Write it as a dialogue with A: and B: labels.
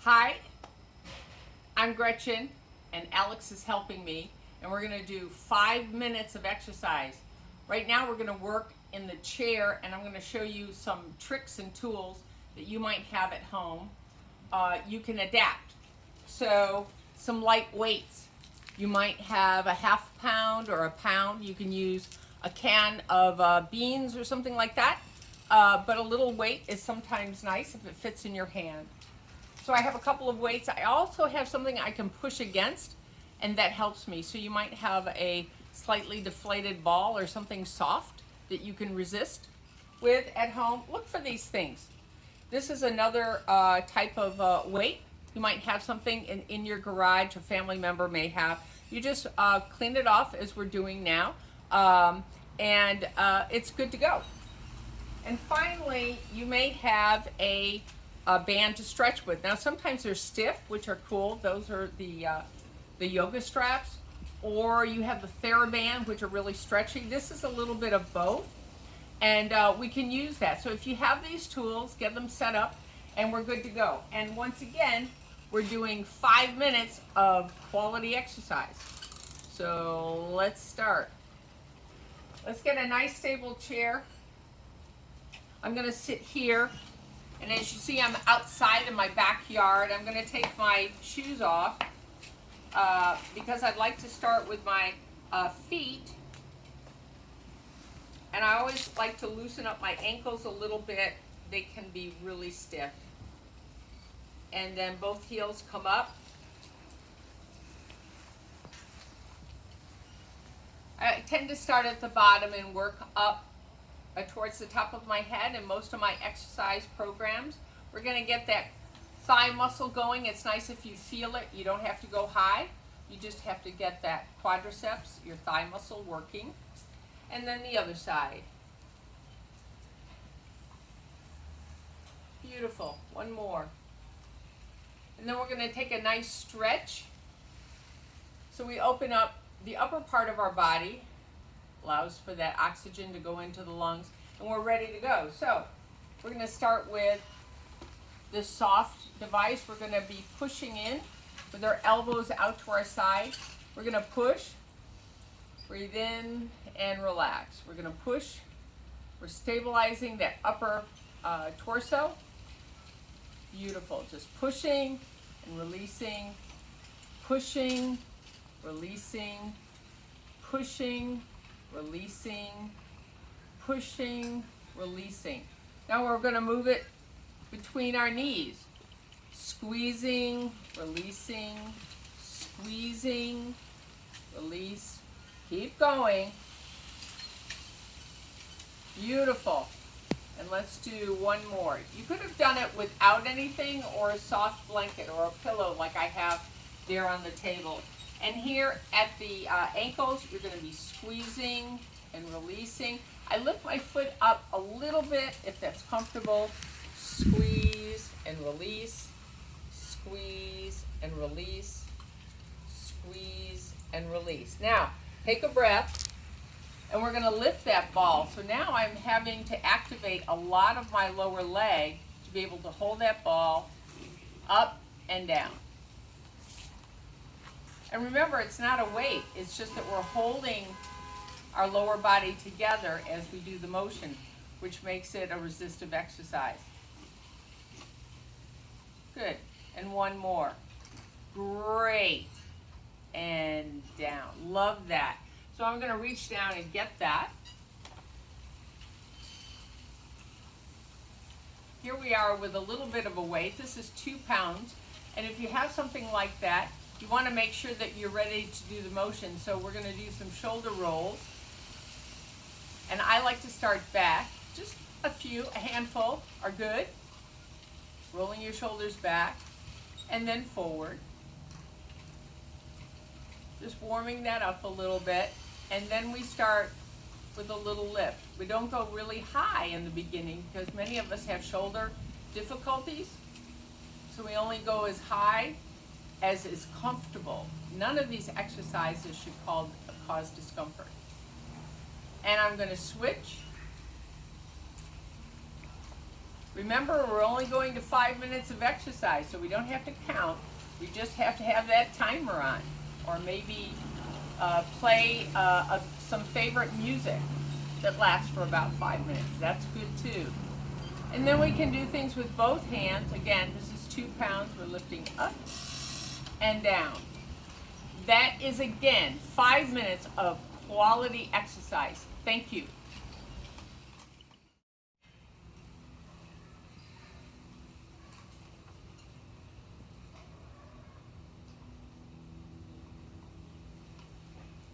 A: Hi, I'm Gretchen, and Alex is helping me, and we're going to do 5 minutes of exercise. Right now, we're going to work in the chair, and I'm going to show you some tricks and tools that you might have at home. You can adapt. So, some light weights. You might have a half pound or a pound. You can use a can of beans or something like that. But a little weight is sometimes nice if it fits in your hand. So I have a couple of weights. I also have something I can push against, and that helps me. So you might have a slightly deflated ball or something soft that you can resist with at home. Look for these things. This is another type of weight. You might have something in your garage, a family member may have. You just clean it off as we're doing now, and it's good to go. And finally, you may have a band to stretch with. Now, sometimes they're stiff, which are cool. Those are the yoga straps. Or you have the TheraBand, which are really stretchy. This is a little bit of both, and we can use that. So if you have these tools, get them set up, and we're good to go. And once again, we're doing 5 minutes of quality exercise. So let's start. Let's get a nice stable chair. I'm going to sit here, and as you see, I'm outside in my backyard. I'm going to take my shoes off because I'd like to start with my feet, and I always like to loosen up my ankles a little bit. They can be really stiff. And then both heels come up. I tend to start at the bottom and work up towards the top of my head in most of my exercise programs. We're going to get that thigh muscle going. It's nice if you feel it. You don't have to go high. You just have to get that quadriceps, your thigh muscle working. And then the other side. Beautiful. One more. And then we're going to take a nice stretch. So we open up the upper part of our body, allows for that oxygen to go into the lungs, and we're ready to go. So we're going to start with this soft device. We're going to be pushing in with our elbows out to our side. We're going to push, breathe in, and relax. We're going to push. We're stabilizing that upper torso. Beautiful. Just pushing and releasing, pushing, releasing, pushing, releasing, pushing, releasing. Now we're going to move it between our knees. Squeezing, releasing, squeezing, release. Keep going. Beautiful. And let's do one more. You could have done it without anything, or a soft blanket or a pillow like I have there on the table. And here at the ankles, you're going to be squeezing and releasing. I lift my foot up a little bit if that's comfortable. Squeeze and release. Squeeze and release. Squeeze and release. Now, take a breath. And we're going to lift that ball. So now I'm having to activate a lot of my lower leg to be able to hold that ball up and down. And remember, it's not a weight. It's just that we're holding our lower body together as we do the motion, which makes it a resistive exercise. Good. And one more. Great. And down. Love that. So I'm going to reach down and get that. Here we are with a little bit of a weight. This is 2 pounds. And if you have something like that, you want to make sure that you're ready to do the motion. So we're going to do some shoulder rolls. And I like to start back. Just a handful are good. Rolling your shoulders back and then forward. Just warming that up a little bit. And then we start with a little lift. We don't go really high in the beginning because many of us have shoulder difficulties. So we only go as high as is comfortable. None of these exercises should cause discomfort. And I'm going to switch. Remember, we're only going to 5 minutes of exercise, so we don't have to count. We just have to have that timer on, or maybe play some favorite music that lasts for about 5 minutes. That's good too. And then we can do things with both hands. Again, this is 2 pounds. We're lifting up and down. That is, again, 5 minutes of quality exercise. Thank you.